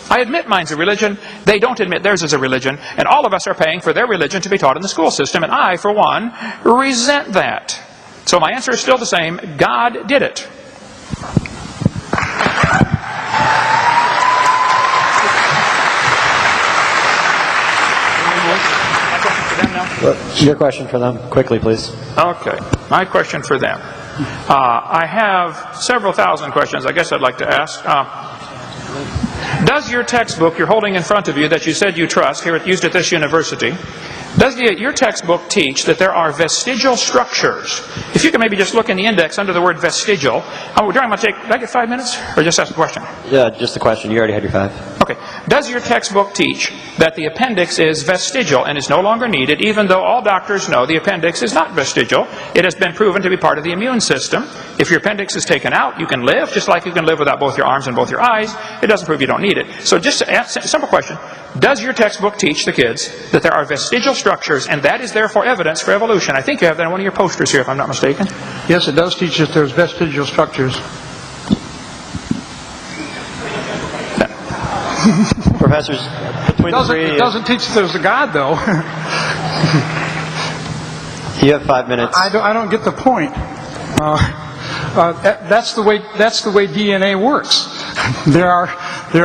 I admit mine's a religion. They don't admit theirs is a religion. And all of us are paying for their religion to be taught in the school system. And I, for one, resent that. So my answer is still the same. God did it. Your question for them, quickly, please. Okay, my question for them. I have several thousand questions I guess I'd like to ask. Does your textbook you're holding in front of you that you said you trust, here used at this university, does your textbook teach that there are vestigial structures? If you can maybe just look in the index under the word vestigial. Did I get 5 minutes? Or just ask a question? Yeah, just a question. You already had your 5. Okay. Does your textbook teach that the appendix is vestigial and is no longer needed, even though all doctors know the appendix is not vestigial? It has been proven to be part of the immune system. If your appendix is taken out, you can live, just like you can live without both your arms and both your eyes. It doesn't prove you don't need it. So just to ask a simple question. Does your textbook teach the kids that there are vestigial structures, and that is therefore evidence for evolution? I think you have that on one of your posters here, if I'm not mistaken. Yes, it does teach that there's vestigial structures. Professors, between the three... It doesn't teach that there's a God, though. You have 5 minutes. I don't get the point. That's the way DNA works. There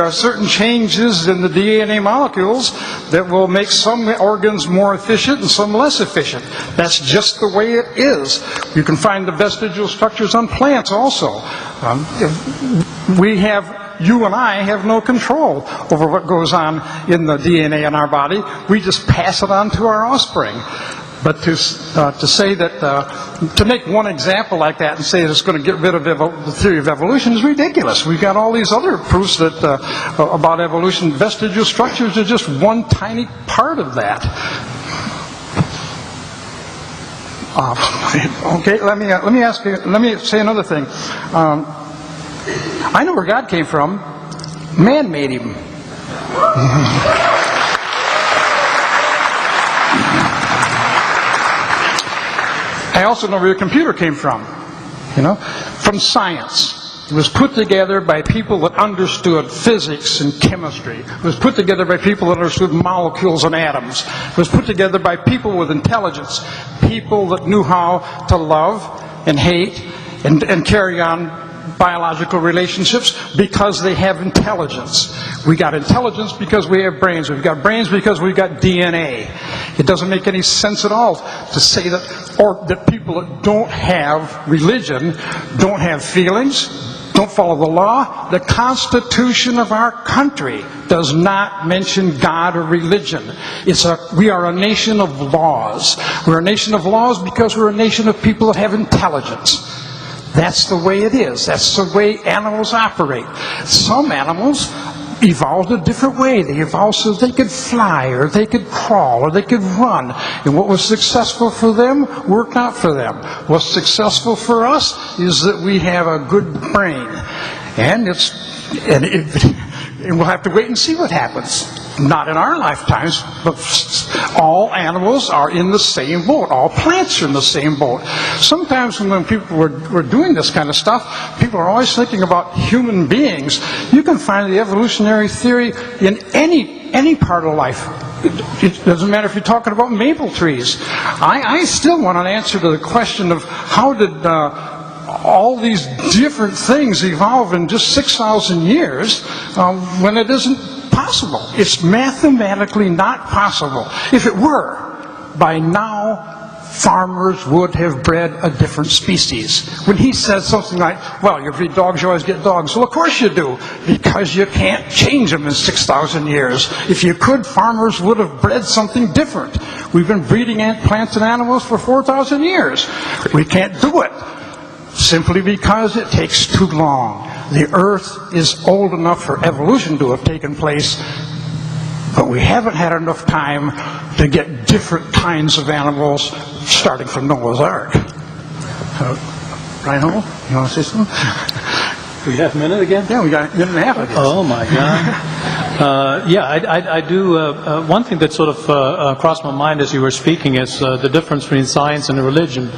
are certain changes in the DNA molecules that will make some organs more efficient and some less efficient. That's just the way it is. You can find the vestigial structures on plants also. You and I have no control over what goes on in the DNA in our body. We just pass it on to our offspring. But to say that, to make one example like that and say that it's going to get rid of the theory of evolution is ridiculous. We've got all these other proofs that about evolution. Vestigial structures are just one tiny part of that. Okay, let me say another thing. I know where God came from. Man made him. I also know where your computer came from. From science. It was put together by people that understood physics and chemistry. It was put together by people that understood molecules and atoms. It was put together by people with intelligence. People that knew how to love and hate and carry on biological relationships because they have intelligence. We got intelligence because we have brains. We've got brains because we've got DNA. It doesn't make any sense at all to say that people that don't have religion, don't have feelings, don't follow the law. The Constitution of our country does not mention God or religion. We are a nation of laws. We're a nation of laws because we're a nation of people that have intelligence. That's the way it is. That's the way animals operate. Some animals evolved a different way. They evolved so they could fly, or they could crawl, or they could run. And what was successful for them worked out for them. What's successful for us is that we have a good brain. And we'll have to wait and see what happens. Not in our lifetimes, but all animals are in the same boat. All plants are in the same boat. Sometimes when people were doing this kind of stuff, people are always thinking about human beings. You can find the evolutionary theory in any part of life. It doesn't matter if you're talking about maple trees. I still want an answer to the question of how did all these different things evolve in just 6,000 years when it isn't possible. It's mathematically not possible. If it were, by now farmers would have bred a different species. When he says something like, well, you breed dogs, you always get dogs. Well, of course you do, because you can't change them in 6,000 years. If you could, farmers would have bred something different. We've been breeding plants and animals for 4,000 years. We can't do it, simply because it takes too long. The earth is old enough for evolution to have taken place, but we haven't had enough time to get different kinds of animals starting from Noah's Ark. Reinhold, you want to say something? We have a minute again? Yeah, we got a minute and a half, I guess. Oh, my God. I do. One thing that sort of crossed my mind as you were speaking is the difference between science and religion.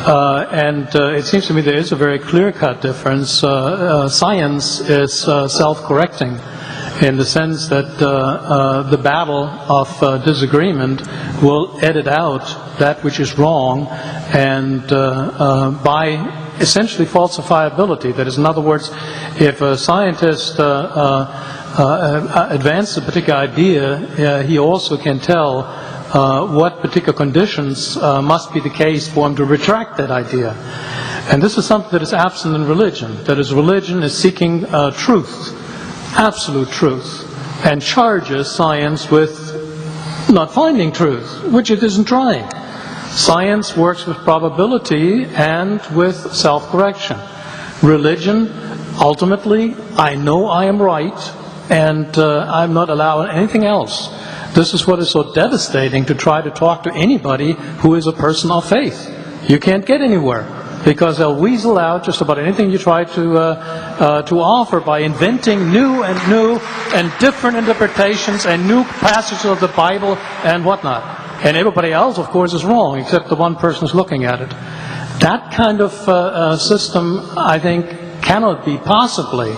And it seems to me there is a very clear-cut difference. Science is self-correcting. in the sense that the battle of disagreement will edit out that which is wrong, and by essentially falsifiability. That is, in other words, if a scientist advances a particular idea, he also can tell what particular conditions must be the case for him to retract that idea. And this is something that is absent in religion. That is, religion is seeking truth, absolute truth, and charges science with not finding truth, which it isn't trying. Science works with probability and with self-correction. Religion, ultimately, I know I am right, and I'm not allowing anything else. This is what is so devastating to try to talk to anybody who is a person of faith. You can't get anywhere, because they'll weasel out just about anything you try to offer by inventing new and different interpretations and new passages of the Bible and whatnot. And everybody else, of course, is wrong, except the one person who's looking at it. That kind of system, I think, cannot be possibly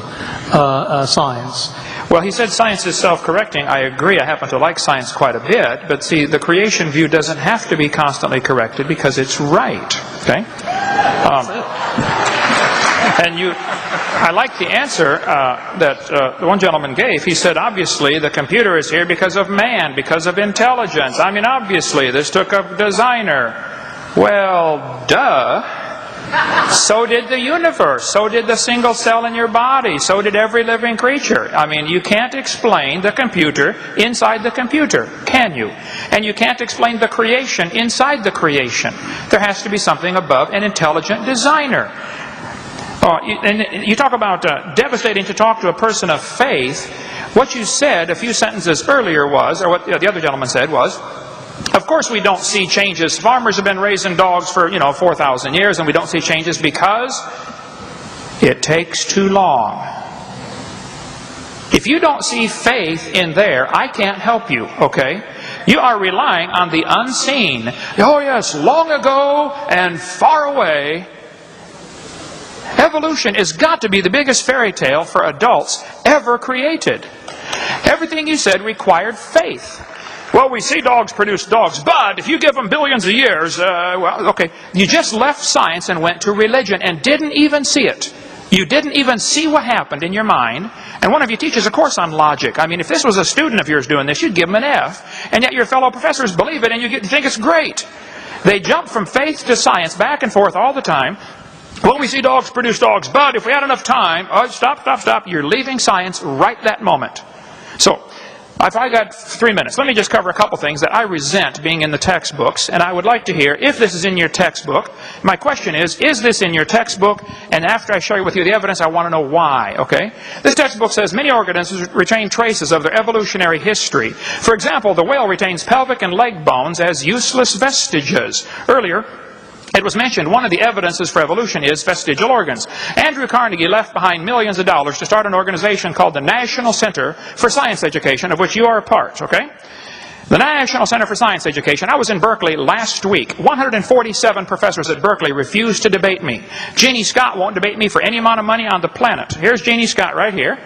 science. Well, he said science is self-correcting. I agree. I happen to like science quite a bit. But see, the creation view doesn't have to be constantly corrected because it's right. Okay? I like the answer that the one gentleman gave. He said, obviously, the computer is here because of man, because of intelligence. I mean, obviously, this took a designer. Well, duh. So did the universe. So did the single cell in your body. So did every living creature. I mean, you can't explain the computer inside the computer, can you? And you can't explain the creation inside the creation. There has to be something above an intelligent designer. And you talk about devastating to talk to a person of faith. What you said a few sentences earlier was, or what the other gentleman said was, of course we don't see changes. Farmers have been raising dogs for, 4,000 years, and we don't see changes because it takes too long. If you don't see faith in there, I can't help you, okay? You are relying on the unseen. Oh yes, long ago and far away. Evolution has got to be the biggest fairy tale for adults ever created. Everything you said required faith. Well, we see dogs produce dogs, but if you give them billions of years, you just left science and went to religion and didn't even see it. You didn't even see what happened in your mind. And one of you teaches a course on logic. I mean, if this was a student of yours doing this, you'd give them an F. And yet your fellow professors believe it and you think it's great. They jump from faith to science back and forth all the time. Well, we see dogs produce dogs, but if we had enough time... Oh, stop. You're leaving science right that moment. So, if I got 3 minutes, let me just cover a couple things that I resent being in the textbooks, and I would like to hear if this is in your textbook. My question is this in your textbook? And after I share with you the evidence, I want to know why, okay? This textbook says many organisms retain traces of their evolutionary history. For example, the whale retains pelvic and leg bones as useless vestiges. Earlier, it was mentioned one of the evidences for evolution is vestigial organs. Andrew Carnegie left behind millions of dollars to start an organization called the National Center for Science Education, of which you are a part, okay? The National Center for Science Education. I was in Berkeley last week. 147 professors at Berkeley refused to debate me. Jeannie Scott won't debate me for any amount of money on the planet. Here's Jeannie Scott right here.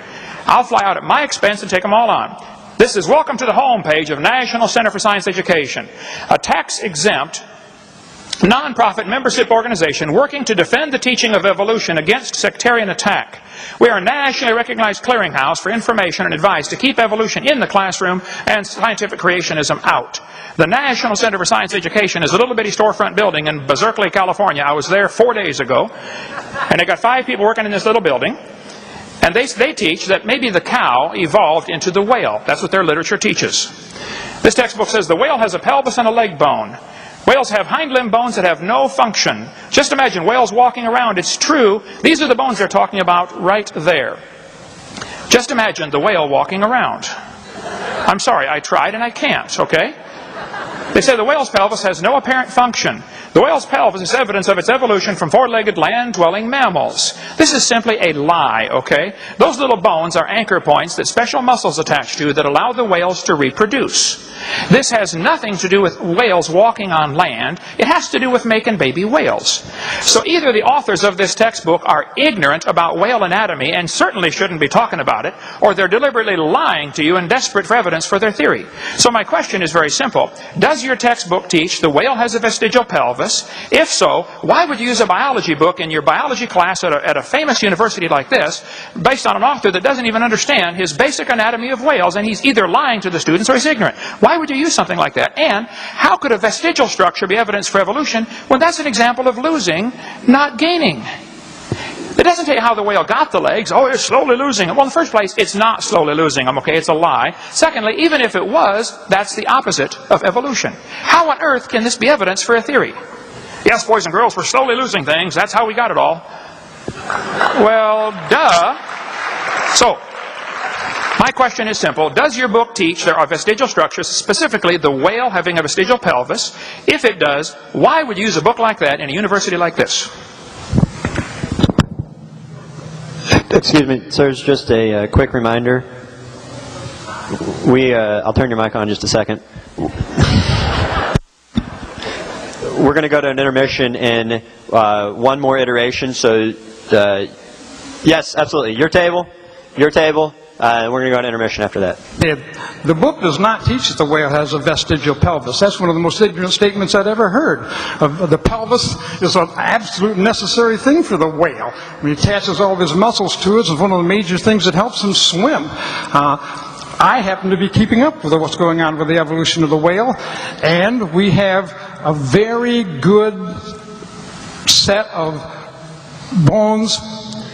I'll fly out at my expense and take them all on. This is welcome to the homepage of National Center for Science Education. A tax-exempt non-profit membership organization working to defend the teaching of evolution against sectarian attack. We are a nationally recognized clearinghouse for information and advice to keep evolution in the classroom and scientific creationism out. The National Center for Science Education is a little bitty storefront building in Berkeley, California. I was there 4 days ago, and they got 5 people working in this little building. And they teach that maybe the cow evolved into the whale. That's what their literature teaches. This textbook says the whale has a pelvis and a leg bone. Whales have hind limb bones that have no function. Just imagine whales walking around. It's true. These are the bones they're talking about right there. Just imagine the whale walking around. I'm sorry, I tried and I can't, okay? They say the whale's pelvis has no apparent function. The whale's pelvis is evidence of its evolution from four-legged land-dwelling mammals. This is simply a lie, okay? Those little bones are anchor points that special muscles attach to that allow the whales to reproduce. This has nothing to do with whales walking on land. It has to do with making baby whales. So either the authors of this textbook are ignorant about whale anatomy and certainly shouldn't be talking about it, or they're deliberately lying to you and desperate for evidence for their theory. So my question is very simple. Does your textbook teach the whale has a vestigial pelvis? If so, why would you use a biology book in your biology class at a famous university like this based on an author that doesn't even understand his basic anatomy of whales, and he's either lying to the students or he's ignorant? Why would you use something like that? And how could a vestigial structure be evidence for evolution when that's an example of losing, not gaining? It doesn't tell you how the whale got the legs. Oh, it's slowly losing them. Well, in the first place, it's not slowly losing them, okay? It's a lie. Secondly, even if it was, that's the opposite of evolution. How on earth can this be evidence for a theory? Yes, boys and girls, we're slowly losing things. That's how we got it all. Well, duh. So, my question is simple. Does your book teach there are vestigial structures, specifically the whale having a vestigial pelvis? If it does, why would you use a book like that in a university like this? Excuse me, sir, it's just a quick reminder. I'll turn your mic on just a second. We're going to go to an intermission in one more iteration. So, yes, absolutely. Your table. We're going to go to intermission after that. The book does not teach that the whale has a vestigial pelvis. That's one of the most ignorant statements I'd ever heard. The pelvis is an absolute necessary thing for the whale. He attaches all of his muscles to it. It's one of the major things that helps him swim. I happen to be keeping up with what's going on with the evolution of the whale, and we have a very good set of bones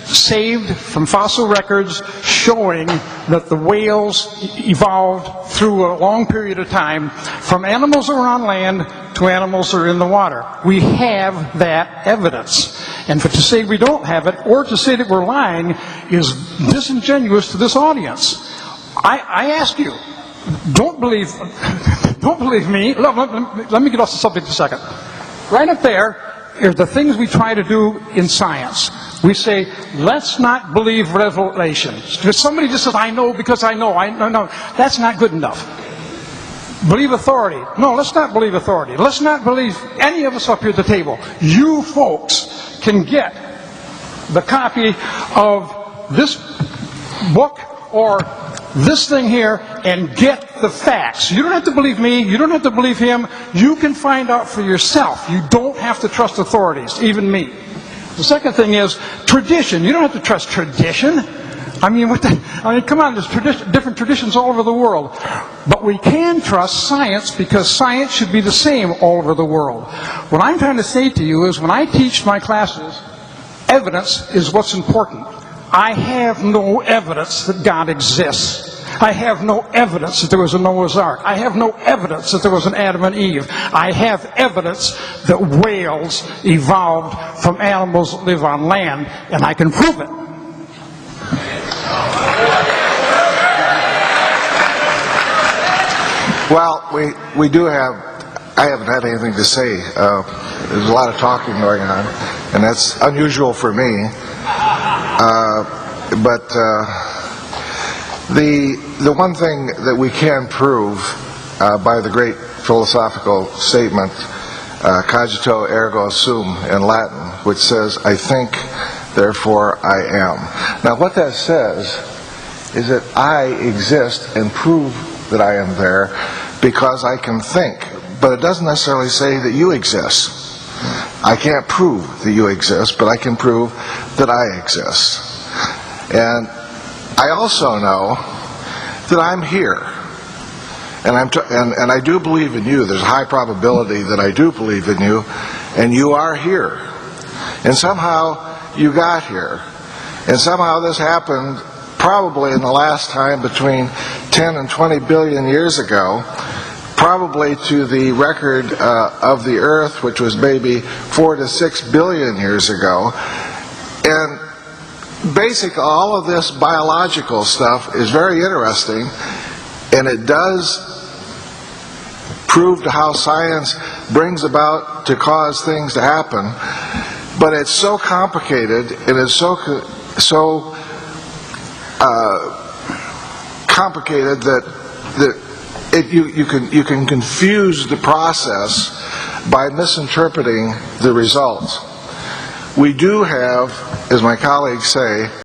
saved from fossil records showing that the whales evolved through a long period of time from animals that were on land to animals that are in the water. We have that evidence. And to say we don't have it or to say that we're lying is disingenuous to this audience. I ask you, don't believe me. Let me get off the subject a second. Right up there are the things we try to do in science. We say, let's not believe revelation. If somebody just says, I know because I know. No, that's not good enough. Believe authority. No, let's not believe authority. Let's not believe any of us up here at the table. You folks can get the copy of this book or this thing here and get the facts. You don't have to believe me. You don't have to believe him. You can find out for yourself. You don't have to trust authorities, even me. The second thing is tradition. You don't have to trust tradition. I mean, come on, there's different traditions all over the world. But we can trust science because science should be the same all over the world. What I'm trying to say to you is when I teach my classes, evidence is what's important. I have no evidence that God exists. I have no evidence that there was a Noah's Ark. I have no evidence that there was an Adam and Eve. I have evidence that whales evolved from animals that live on land, and I can prove it. Well, we do have, I haven't had anything to say. There's a lot of talking going on, and that's unusual for me. But the one thing that we can prove by the great philosophical statement, cogito ergo sum in Latin, which says, I think, therefore I am. Now what that says is that I exist and prove that I am there because I can think. But it doesn't necessarily say that you exist. I can't prove that you exist, but I can prove that I exist. And I also know that I'm here. And I do believe in you. There's a high probability that I do believe in you, and you are here. And somehow you got here. And somehow this happened probably in the last time between 10 and 20 billion years ago, probably to the record of the Earth, which was maybe 4 to 6 billion years ago. And basically all of this biological stuff is very interesting, and it does proved how science brings about to cause things to happen, but it's so complicated, it is so complicated that you can confuse the process by misinterpreting the results. We do have, as my colleagues say,